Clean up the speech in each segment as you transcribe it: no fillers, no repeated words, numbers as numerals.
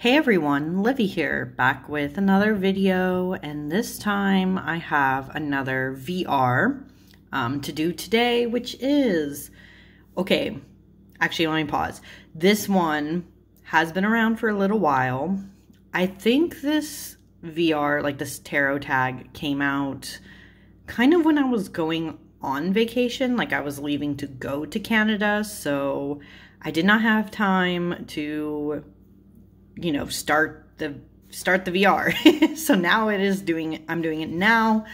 Hey everyone, Livy here, back with another video, and this time I have another VR to do today, which is, okay, actually let me pause. This one has been around for a little while. I think this VR, like this tarot tag, came out kind of when I was going on vacation, like I was leaving to go to Canada, so I did not have time to start the VR. So now I'm doing it now.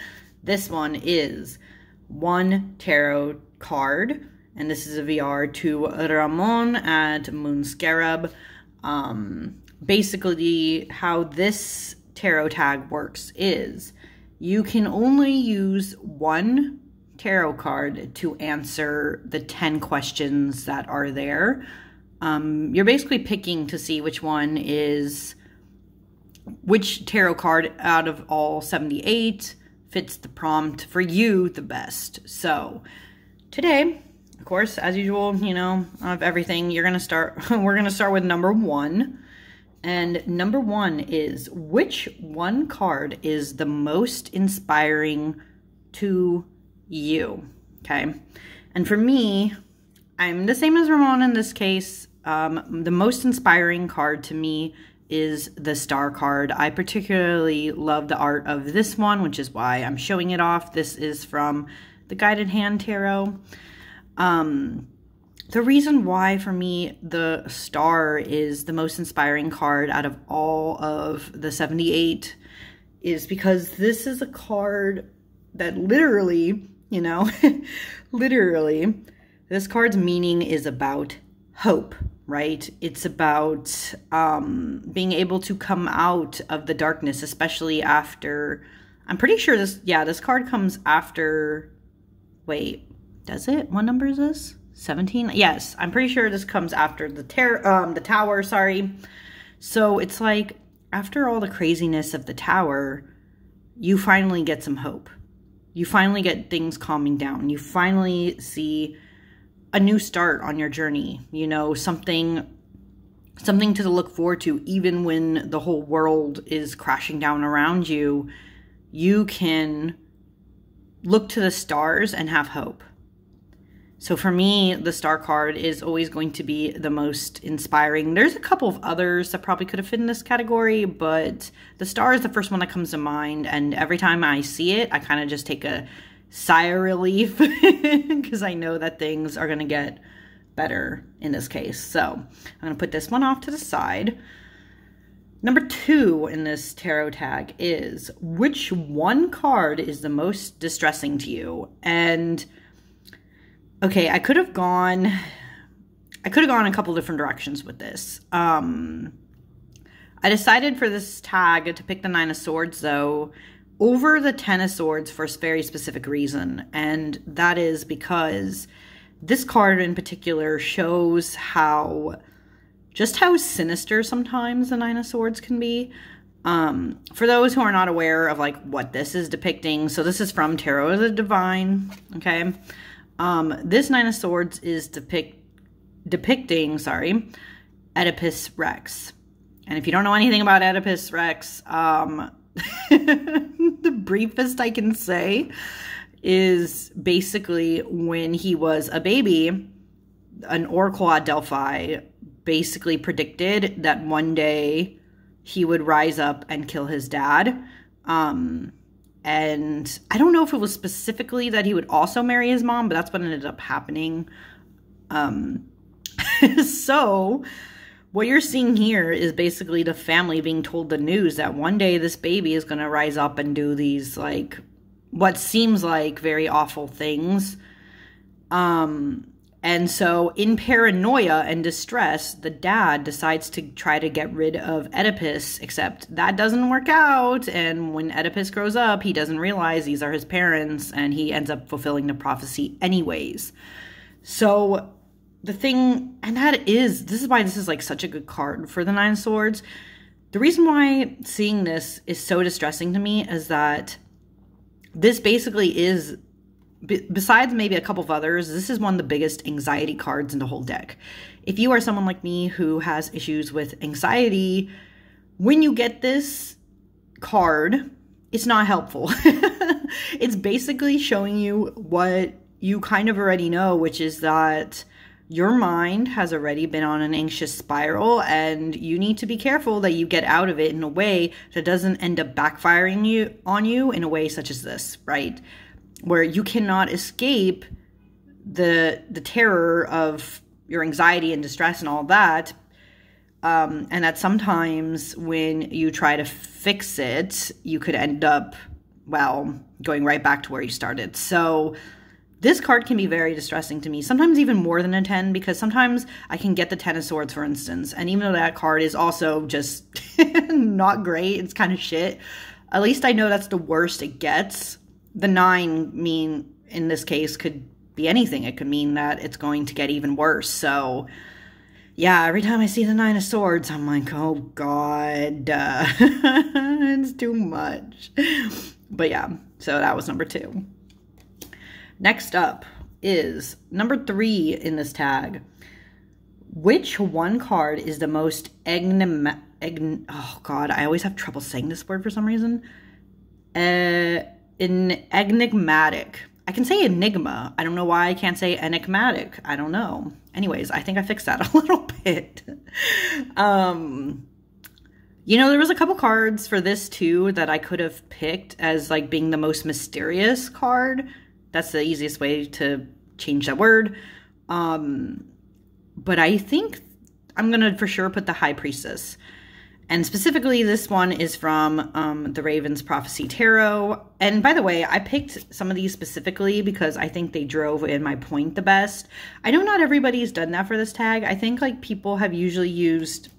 This one is one tarot card, and this is a VR to Ramón at Moon Scarab. Basically how this tarot tag works is you can only use one tarot card to answer the 10 questions that are there. You're basically picking to see which tarot card out of all 78 fits the prompt for you the best. So today, of course, as usual, of everything, we're going to start with number 1. And number 1 is, which one card is the most inspiring to you? Okay. And for me, I'm the same as Ramon in this case. The most inspiring card to me is the Star card. I particularly love the art of this one, which is why I'm showing it off. This is from the Guided Hand Tarot. The reason why for me the Star is the most inspiring card out of all of the 78 is because this is a card that literally, literally, this card's meaning is about hope, right? It's about being able to come out of the darkness, especially after, I'm pretty sure this card comes after, wait, does it? What number is this? 17? Yes, I'm pretty sure this comes after the tower, sorry. So it's like, after all the craziness of the tower, you finally get some hope. You finally get things calming down. You finally see a new start on your journey, something to look forward to. Even when the whole world is crashing down around you, you can look to the stars and have hope. So for me, the Star card is always going to be the most inspiring. There's a couple of others that probably could have fit in this category, but the Star is the first one that comes to mind. And every time I see it, I kind of just take a sigh of relief because I know that things are going to get better in this case. So I'm going to put this one off to the side. Number 2 in this tarot tag is, which one card is the most distressing to you? And okay, I could have gone a couple different directions with this. I decided for this tag to pick the 9 of Swords, though, over the 10 of Swords for a very specific reason. And that is because this card in particular shows just how sinister sometimes the 9 of Swords can be. For those who are not aware of what this is depicting, so this is from Tarot of the Divine, okay? This 9 of Swords is depicting Oedipus Rex. And if you don't know anything about Oedipus Rex, the briefest I can say is basically when he was a baby, an oracle at Delphi basically predicted that one day he would rise up and kill his dad. And I don't know if it was specifically that he would also marry his mom, but that's what ended up happening. So what you're seeing here is basically the family being told the news that one day this baby is going to rise up and do these, what seems like very awful things. And so in paranoia and distress, the dad decides to try to get rid of Oedipus, except that doesn't work out. And when Oedipus grows up, he doesn't realize these are his parents, and he ends up fulfilling the prophecy anyways. So the thing, and this is why this is such a good card for the 9 of Swords. The reason why seeing this is so distressing to me is that this basically is, besides maybe a couple of others, this is one of the biggest anxiety cards in the whole deck. If you are someone like me who has issues with anxiety, when you get this card, it's not helpful. It's basically showing you what you kind of already know, which is that your mind has already been on an anxious spiral, and you need to be careful that you get out of it in a way that doesn't end up backfiring on you in a way such as this, right? Where you cannot escape the terror of your anxiety and distress and all that. And that sometimes when you try to fix it, you could end up, well, going right back to where you started. So this card can be very distressing to me, sometimes even more than a 10, because sometimes I can get the 10 of swords, for instance. And even though that card is also just not great, it's kind of shit, at least I know that's the worst it gets. The 9 in this case could be anything. It could mean that it's going to get even worse. So yeah, every time I see the 9 of swords, I'm like, oh God, it's too much. But yeah, so that was number 2. Next up is number 3 in this tag. Which one card is the most oh God, I always have trouble saying this word for some reason. Enigmatic. I can say enigma. I don't know why I can't say enigmatic. I don't know. Anyways, I think I fixed that a little bit. You know, there was a couple cards for this too that I could have picked as like being the most mysterious card. That's the easiest way to change that word. But I think I'm going to for sure put the High Priestess. And specifically, this one is from the Raven's Prophecy Tarot. And by the way, I picked some of these specifically because I think they drove in my point the best. I know not everybody's done that for this tag. I think like people have usually used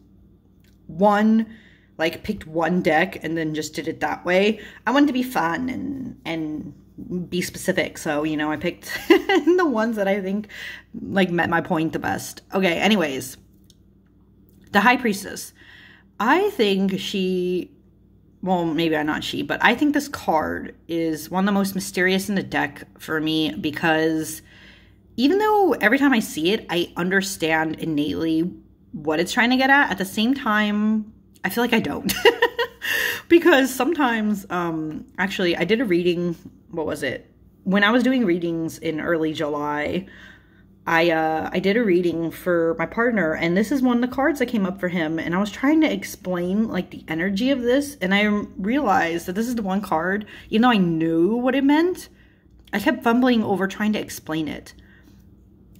picked one deck and then just did it that way. I wanted to be fun and be specific. So, you know, I picked the ones that I think like met my point the best. Okay, anyways, the High Priestess. I think but I think this card is one of the most mysterious in the deck for me, because even though every time I see it, I understand innately what it's trying to get at the same time, I feel like I don't. Because sometimes, actually, I did a reading, what was it? When I was doing readings in early July, I did a reading for my partner, and this is one of the cards that came up for him, and I was trying to explain like the energy of this, and I realized that this is the one card, even though I knew what it meant, I kept fumbling over trying to explain it.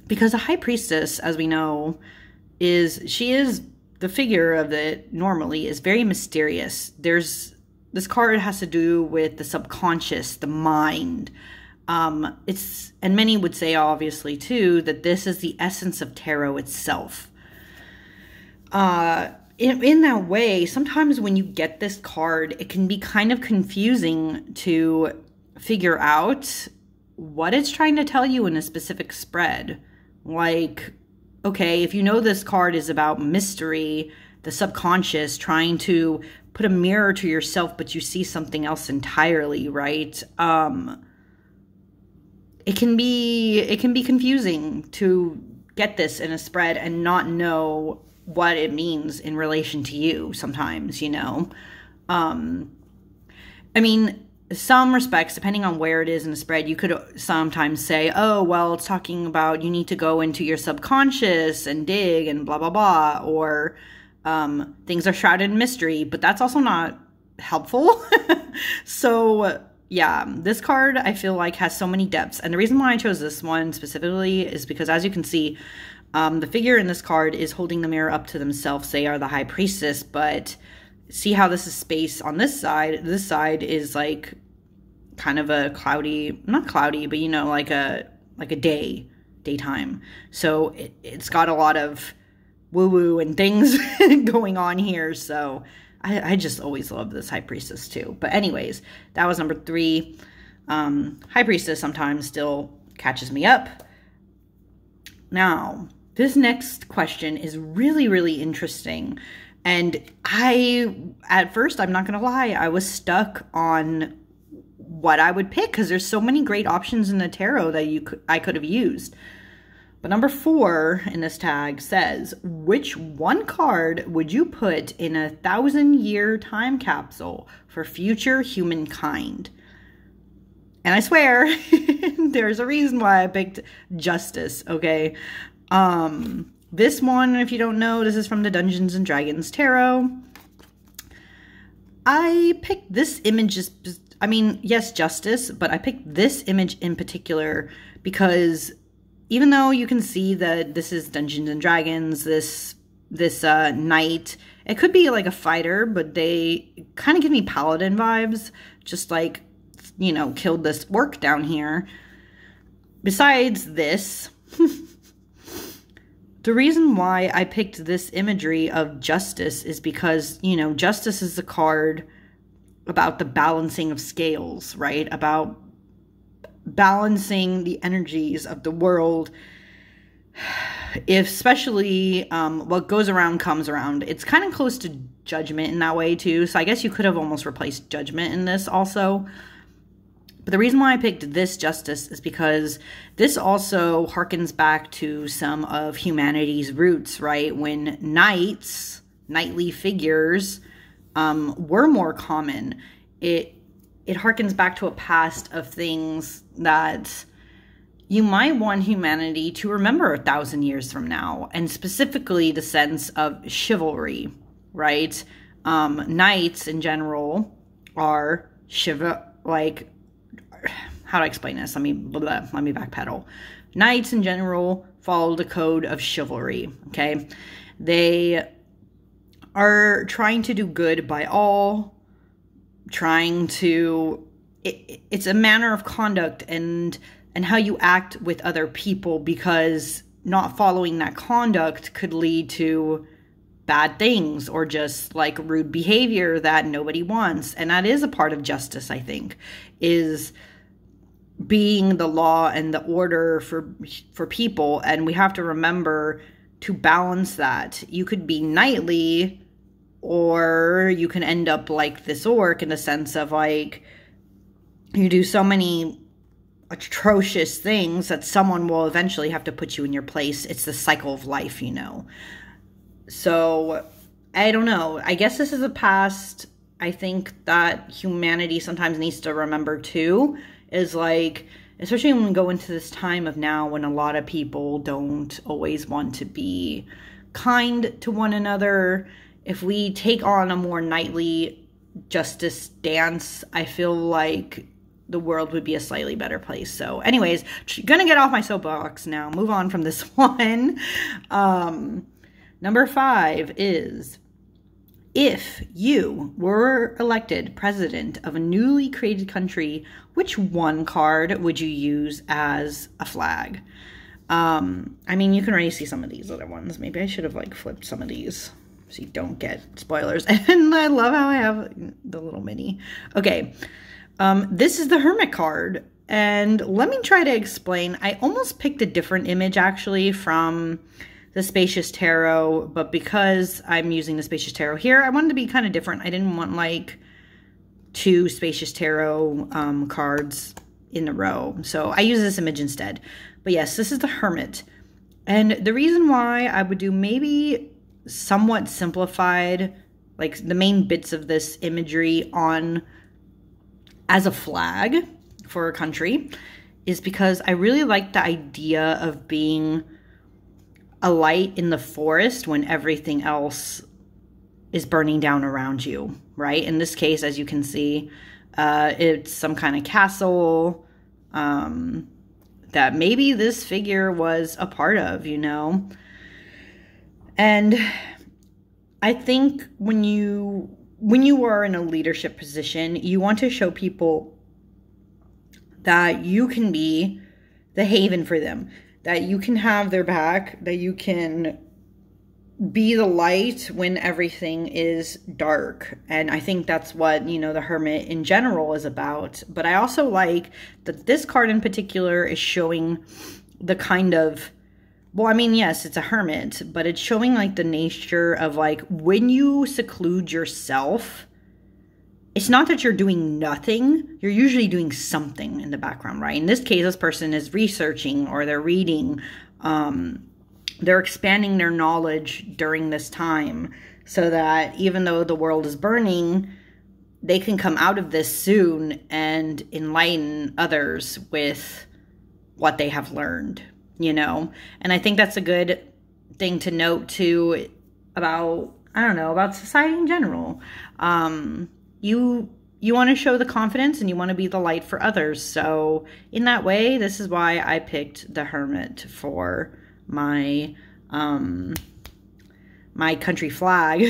Because the High Priestess, as we know, she is the figure of it normally is very mysterious. This card has to do with the subconscious, the mind. And many would say, obviously, too, that this is the essence of tarot itself. In that way, sometimes when you get this card, it can be kind of confusing to figure out what it's trying to tell you in a specific spread. Like, okay, if you know this card is about mystery, the subconscious, trying to put a mirror to yourself, but you see something else entirely, right? It can be confusing to get this in a spread and not know what it means in relation to you sometimes, you know. I mean, some respects, depending on where it is in the spread, you could sometimes say, oh, well, it's talking about you need to go into your subconscious and dig and blah, blah, blah, or things are shrouded in mystery, but that's also not helpful. So yeah, this card I feel like has so many depths, and the reason why I chose this one specifically is because, as you can see, the figure in this card is holding the mirror up to themselves. They are the High Priestess, but see how this is space on this side? This side is like kind of a cloudy, not cloudy, but you know, like a daytime. So it's got a lot of woo-woo and things going on here. So I just always love this High Priestess too. But anyways, that was number 3. High Priestess sometimes still catches me up. Now, this next question is really, really interesting. And at first, I'm not going to lie, I was stuck on what I would pick because there's so many great options in the tarot that I could have used. But number 4 in this tag says, which one card would you put in a 1,000-year time capsule for future humankind? And I swear, there's a reason why I picked Justice, okay? This one, if you don't know, this is from the Dungeons & Dragons Tarot. I picked this image, yes, Justice, but I picked this image in particular because even though you can see that this is Dungeons & Dragons, this knight, it could be like a fighter, but they kind of give me paladin vibes, just like, you know, killed this orc down here. Besides this, the reason why I picked this imagery of Justice is because, you know, Justice is a card about the balancing of scales, right? About balancing the energies of the world. Especially what goes around comes around. It's kind of close to Judgment in that way too. So I guess you could have almost replaced Judgment in this also. But the reason why I picked this Justice is because this also harkens back to some of humanity's roots, right? When knights, knightly figures, were more common. It harkens back to a past of things that you might want humanity to remember 1,000 years from now, and specifically the sense of chivalry, right? Knights in general are how do I explain this? Let me backpedal. Knights in general follow the code of chivalry, okay? They are trying to do good by all, it's a manner of conduct and how you act with other people, because not following that conduct could lead to bad things or just like rude behavior that nobody wants. And that is a part of justice, I think, is being the law and the order for people. And we have to remember to balance that. You could be knightly, or you can end up like this orc in the sense of like you do so many atrocious things that someone will eventually have to put you in your place. It's the cycle of life, you know. So I don't know. I guess this is a past I think that humanity sometimes needs to remember too, is like, especially when we go into this time of now when a lot of people don't always want to be kind to one another. If we take on a more knightly justice stance, I feel like the world would be a slightly better place. So anyways, gonna get off my soapbox now, move on from this one. Number 5 is, if you were elected president of a newly created country, which one card would you use as a flag? I mean, you can already see some of these other ones. Maybe I should have like flipped some of these so you don't get spoilers. And I love how I have the little mini. Okay. This is the Hermit card. And let me try to explain. I almost picked a different image actually from the Spacious Tarot, but because I'm using the Spacious Tarot here, I wanted to be kind of different. I didn't want like 2 Spacious Tarot cards in a row. So I use this image instead. But yes, this is the Hermit. And the reason why I would do maybe somewhat simplified, like the main bits of this imagery on as a flag for a country, is because I really like the idea of being a light in the forest when everything else is burning down around you, right? In this case, as you can see, it's some kind of castle that maybe this figure was a part of, you know? And I think when you are in a leadership position, you want to show people that you can be the haven for them, that you can have their back, that you can be the light when everything is dark. And I think that's what, you know, the Hermit in general is about. But I also like that this card in particular is showing the kind of, well, I mean, yes, it's a hermit, but it's showing like the nature of like when you seclude yourself, it's not that you're doing nothing. You're usually doing something in the background, right? In this case, this person is researching or they're reading They're expanding their knowledge during this time so that even though the world is burning, they can come out of this soon and enlighten others with what they have learned, you know? And I think that's a good thing to note too about, I don't know, about society in general. You want to show the confidence and you want to be the light for others. So in that way, this is why I picked the Hermit for my my country flag.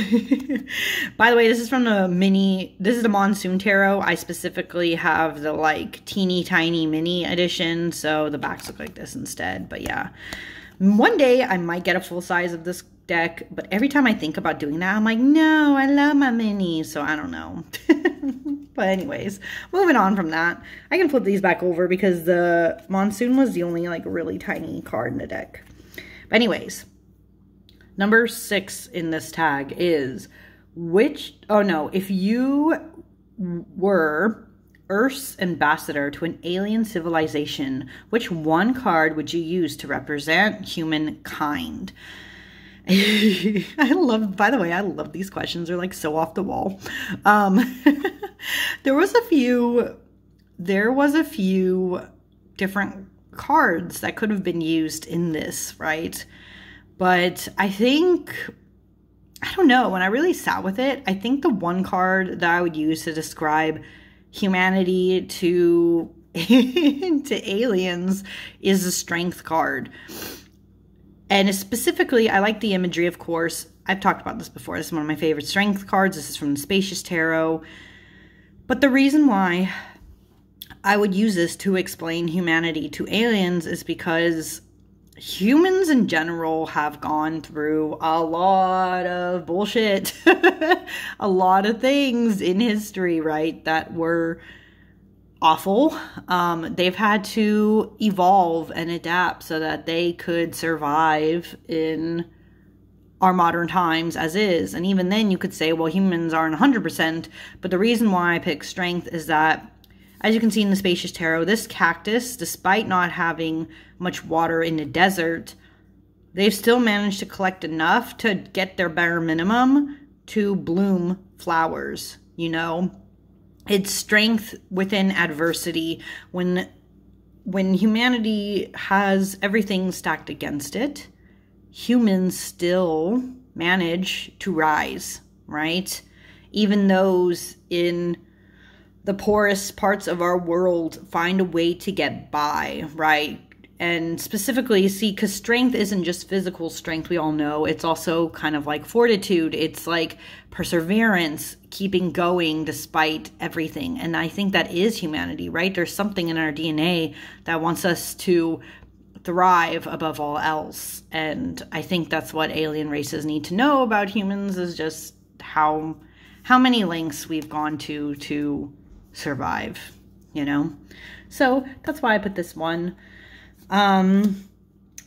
By the way, this is from this is the Monsoon Tarot. I specifically have the like teeny tiny mini edition, so the backs look like this instead. But yeah, one day I might get a full size of this deck, but every time I think about doing that, I'm like, no, I love my mini, so I don't know. But anyways, moving on from that, I can flip these back over because the Monsoon was the only like really tiny card in the deck. But anyways, number 6 in this tag is if you were Earth's ambassador to an alien civilization, which one card would you use to represent humankind? By the way, I love these questions. They're like so off the wall. There was a few different cards that could have been used in this, right? But I don't know, when I really sat with it, I think the one card that I would use to describe humanity to aliens is the Strength card. And specifically, I like the imagery, of course. I've talked about this before. This is one of my favorite Strength cards. This is from the Spacious Tarot. But the reason why I would use this to explain humanity to aliens is because humans in general have gone through a lot of bullshit. A lot of things in history, right, that were awful. They've had to evolve and adapt so that they could survive in our modern times as is. And even then you could say, well, humans aren't 100%, but the reason why I pick Strength is that, as you can see in the Spacious Tarot, this cactus, despite not having much water in the desert, they've still managed to collect enough to get their bare minimum to bloom flowers, you know? It's strength within adversity. When humanity has everything stacked against it, humans still manage to rise, right? Even those in the poorest parts of our world find a way to get by, right? And specifically, see, because strength isn't just physical strength, we all know. It's also kind of like fortitude. It's like perseverance, keeping going despite everything. And I think that is humanity, right? There's something in our DNA that wants us to thrive above all else. And I think that's what alien races need to know about humans, is just how many lengths we've gone to survive, you know? So that's why I put this one.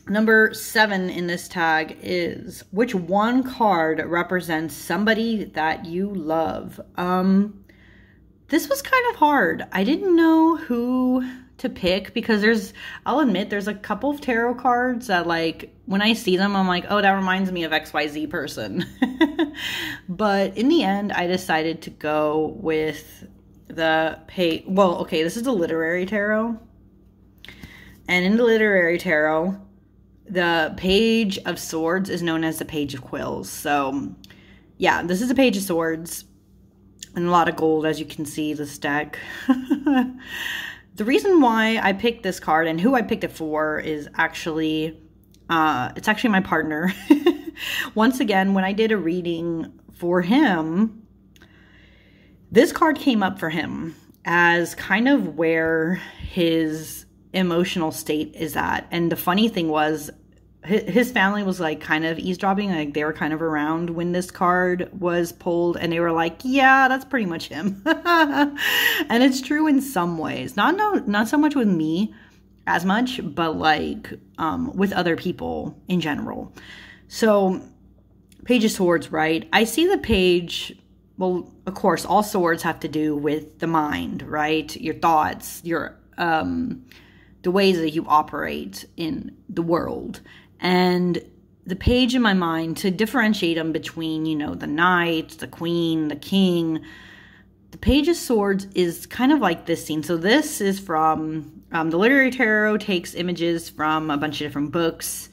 Number 7 in this tag is, which one card represents somebody that you love? This was kind of hard. I didn't know who to pick because I'll admit, there's a couple of tarot cards that, like, when I see them, I'm like, oh, that reminds me of XYZ person. But in the end, I decided to go with this is the Literary Tarot. And in the Literary Tarot, the Page of Swords is known as the Page of Quills. So, yeah, this is a Page of Swords. And a lot of gold, as you can see, this deck. The reason why I picked this card and who I picked it for is actually, it's actually my partner. Once again, when I did a reading for him, this card came up for him as kind of where his emotional state is at. And the funny thing was, his family was like kind of eavesdropping, like they were kind of around when this card was pulled, and they were like, yeah, that's pretty much him. And it's true in some ways, not so much with me as much, but like with other people in general. So Page of Swords, right? I see the page. Well, of course, all swords have to do with the mind, right? Your thoughts, the ways that you operate in the world. And the page in my mind, to differentiate them between, you know, the knight, the queen, the king, the Page of Swords is kind of like this scene. So this is from the Literary Tarot, takes images from a bunch of different books,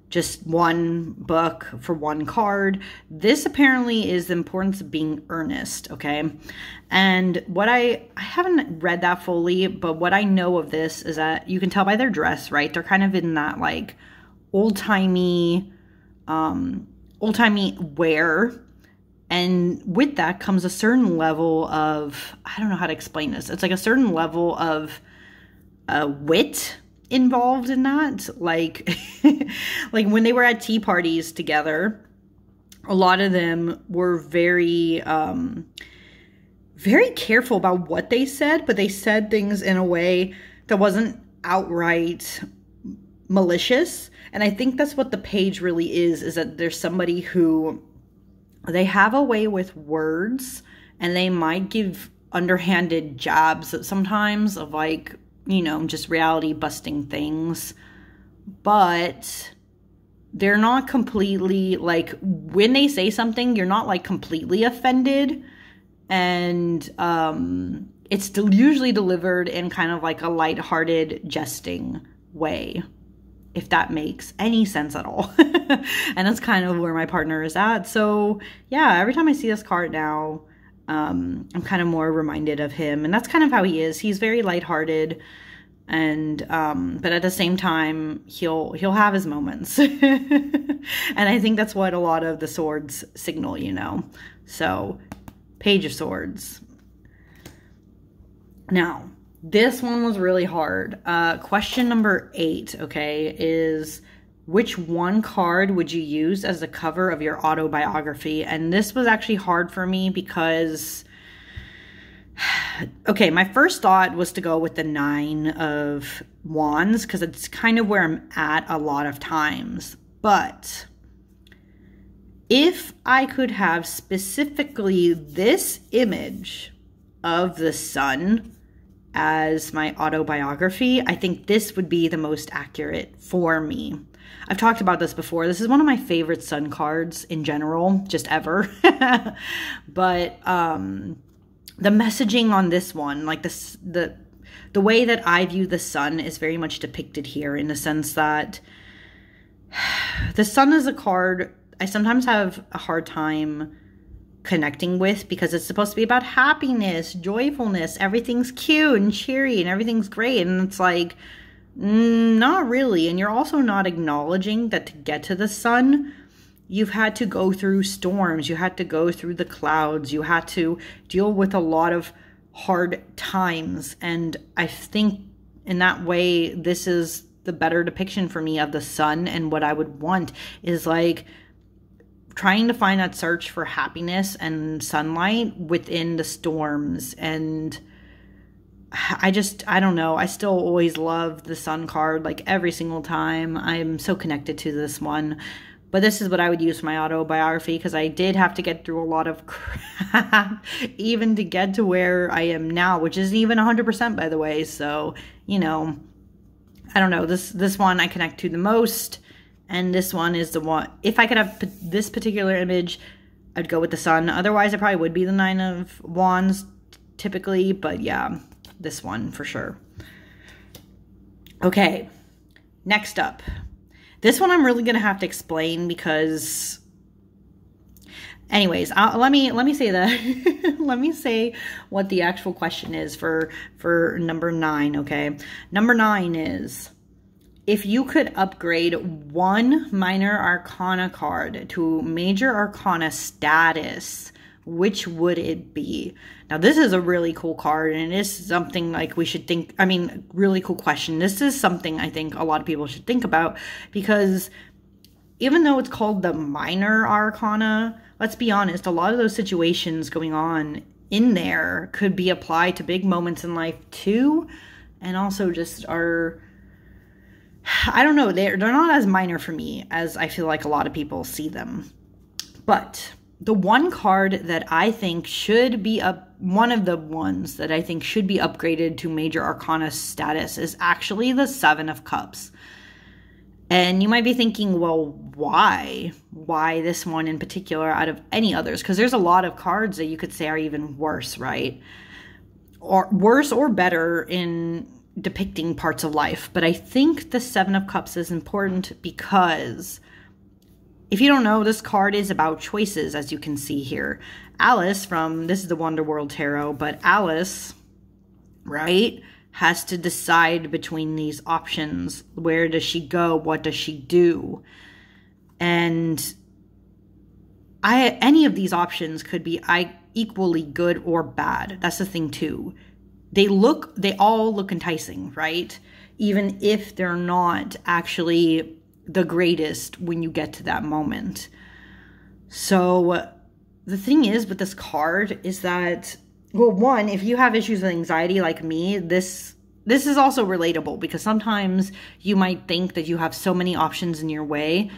just one book for one card. This apparently is the importance of being earnest, okay? And what I haven't read that fully, but what I know of this is that you can tell by their dress, right? They're kind of in that like old-timey wear. And with that comes a certain level of, I don't know how to explain this. It's like a certain level of wit involved in that. Like, like when they were at tea parties together, a lot of them were very, very careful about what they said, but they said things in a way that wasn't outright malicious. And I think that's what the Page really is that there's somebody who, they have a way with words, and they might give underhanded jabs sometimes of like, you know, just reality busting things, but they're not completely like, when they say something, you're not like completely offended. And it's usually delivered in kind of like a lighthearted, jesting way, if that makes any sense at all. And that's kind of where my partner is at. So yeah, every time I see this card now, I'm kind of more reminded of him. And that's kind of how he is. He's very lighthearted. And but at the same time, he'll have his moments. And I think that's what a lot of the swords signal, you know. So Page of Swords. Now, this one was really hard. Question number 8, okay, is which one card would you use as the cover of your autobiography? And this was actually hard for me because, okay, my first thought was to go with the 9 of Wands because it's kind of where I'm at a lot of times. But if I could have specifically this image of the sun as my autobiography, I think this would be the most accurate for me. I've talked about this before. This is one of my favorite sun cards in general, just ever. But the messaging on this one, like this, the way that I view the sun is very much depicted here, in the sense that the sun is a card I sometimes have a hard time connecting with, because it's supposed to be about happiness, joyfulness, everything's cute and cheery and everything's great. And it's like, not really. And you're also not acknowledging that to get to the sun, you've had to go through storms, you had to go through the clouds, you had to deal with a lot of hard times. And I think in that way, this is the better depiction for me of the sun. And what I would want is like trying to find that search for happiness and sunlight within the storms. And I don't know. I still always love the sun card, like every single time. I'm so connected to this one. But this is what I would use for my autobiography, because I did have to get through a lot of crap even to get to where I am now, which is even 100%, by the way. So, you know, I don't know. This one I connect to the most. And this one is the one, if I could have this particular image, I'd go with the sun. Otherwise, it probably would be the 9 of Wands typically. But yeah, this one for sure. Okay, next up. This one I'm really going to have to explain because, anyways, let me say that. Let me say what the actual question is for number 9, okay? Number 9 is, if you could upgrade one minor arcana card to major arcana status, which would it be? Now, this is a really cool card, and it is something like we should think, I mean, really cool question. This is something I think a lot of people should think about, because even though it's called the minor arcana, let's be honest, a lot of those situations going on in there could be applied to big moments in life too, and also just are, I don't know, they're not as minor for me as I feel like a lot of people see them. But the one card that I think should be one of the ones that I think should be upgraded to Major Arcana status is actually the Seven of Cups. And you might be thinking, well, why? Why this one in particular out of any others? Because there's a lot of cards that you could say are even worse, right? Or worse or better in depicting parts of life. But I think the Seven of Cups is important because if you don't know, this card is about choices, as you can see here. Alice this is the Wonder World Tarot, but Alice, right, has to decide between these options. Where does she go? What does she do? And any of these options could be equally good or bad. That's the thing too. They all look enticing, right? Even if they're not actually the greatest when you get to that moment. So the thing is with this card is that, well, one, if you have issues with anxiety like me, this is also relatable because sometimes you might think that you have so many options in your way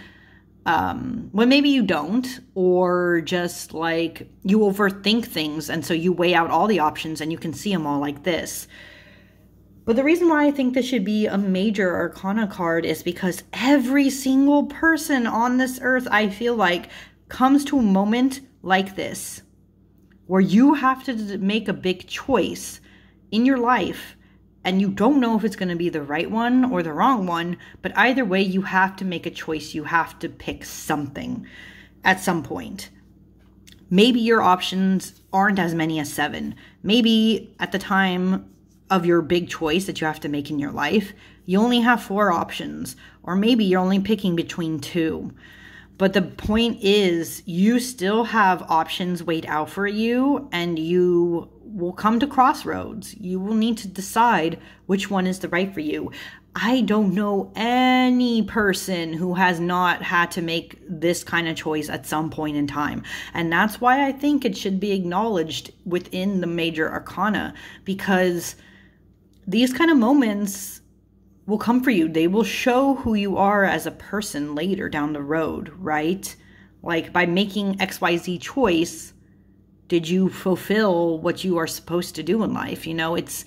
when maybe you don't, or just like you overthink things and so you weigh out all the options and you can see them all like this. But the reason why I think this should be a Major Arcana card is because every single person on this earth, I feel like, comes to a moment like this where you have to make a big choice in your life and you don't know if it's going to be the right one or the wrong one, but either way, you have to make a choice. You have to pick something at some point. Maybe your options aren't as many as 7. Maybe at the time of your big choice that you have to make in your life, you only have 4 options, or maybe you're only picking between 2. But the point is, you still have options weighed out for you, and you will come to crossroads. You will need to decide which one is the right for you. I don't know any person who has not had to make this kind of choice at some point in time. And that's why I think it should be acknowledged within the Major Arcana, because these kind of moments will come for you. They will show who you are as a person later down the road, right? Like by making XYZ choice, did you fulfill what you are supposed to do in life? You know, it's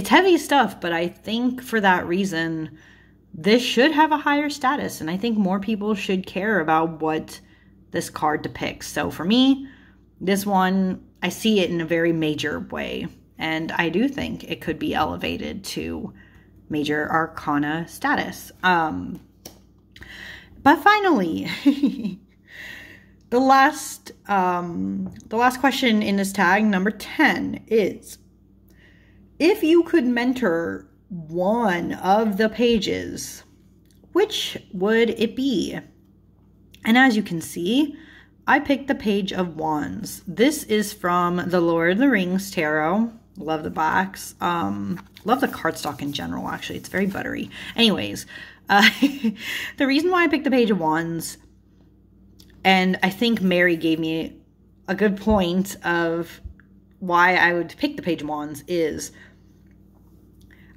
heavy stuff, but I think for that reason, this should have a higher status. And I think more people should care about what this card depicts. So for me, this one, I see it in a very major way. And I do think it could be elevated to Major Arcana status. But finally, the last question in this tag, number 10, is if you could mentor one of the pages, which would it be? And as you can see, I picked the Page of Wands. This is from the Lord of the Rings Tarot. Love the box. Love the cardstock in general, actually. It's very buttery. Anyways, the reason why I picked the Page of Wands, and I think Mary gave me a good point of why I would pick the Page of Wands, is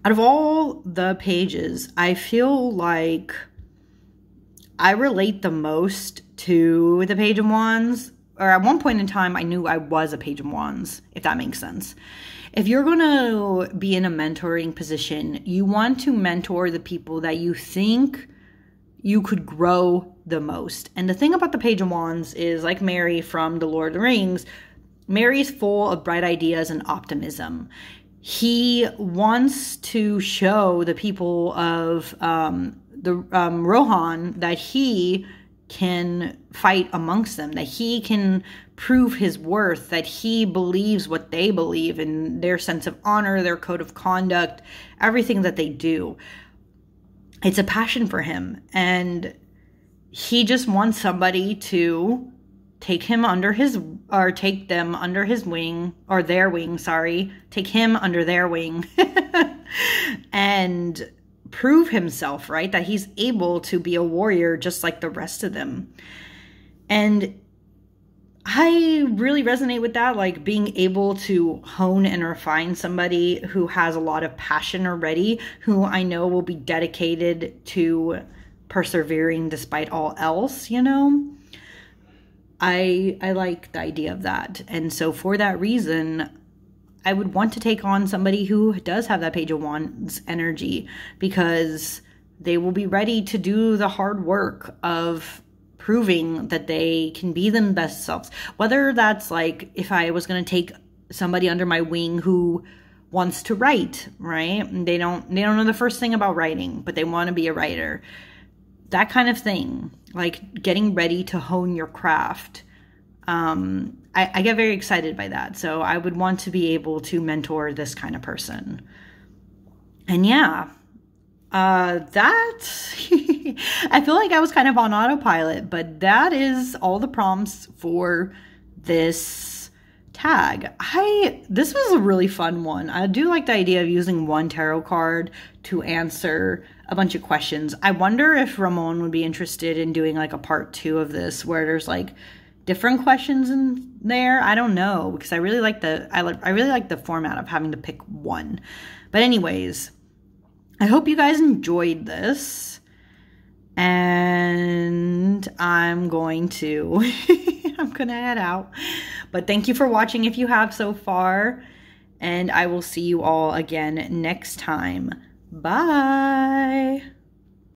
out of all the pages, I feel like I relate the most to the Page of Wands. Or at one point in time, I knew I was a Page of Wands, if that makes sense. If you're going to be in a mentoring position, you want to mentor the people that you think you could grow the most. And the thing about the Page of Wands is, like Mary from The Lord of the Rings, Mary's full of bright ideas and optimism. He wants to show the people of Rohan that he can fight amongst them, that he can prove his worth, that he believes what they believe in their sense of honor, their code of conduct, everything that they do. It's a passion for him, and he just wants somebody to take him under his, or take them under his wing, or their wing, sorry, take him under their wing and prove himself, right? That he's able to be a warrior just like the rest of them. And I really resonate with that, like being able to hone and refine somebody who has a lot of passion already, who I know will be dedicated to persevering despite all else, you know? I like the idea of that. And so for that reason, I would want to take on somebody who does have that Page of Wands energy, because they will be ready to do the hard work of proving that they can be them best selves. Whether that's like, if I was going to take somebody under my wing who wants to write, right? They don't know the first thing about writing, but they want to be a writer. That kind of thing, like getting ready to hone your craft. I get very excited by that. So I would want to be able to mentor this kind of person. And yeah, that, I feel like I was kind of on autopilot, but that is all the prompts for this tag. This was a really fun one. I do like the idea of using one tarot card to answer a bunch of questions. I wonder if Ramón would be interested in doing like a part 2 of this, where there's like different questions in there. I don't know, because I really like the format of having to pick one. But anyways, I hope you guys enjoyed this, and I'm going to head out. But thank you for watching if you have so far, and I will see you all again next time. Bye.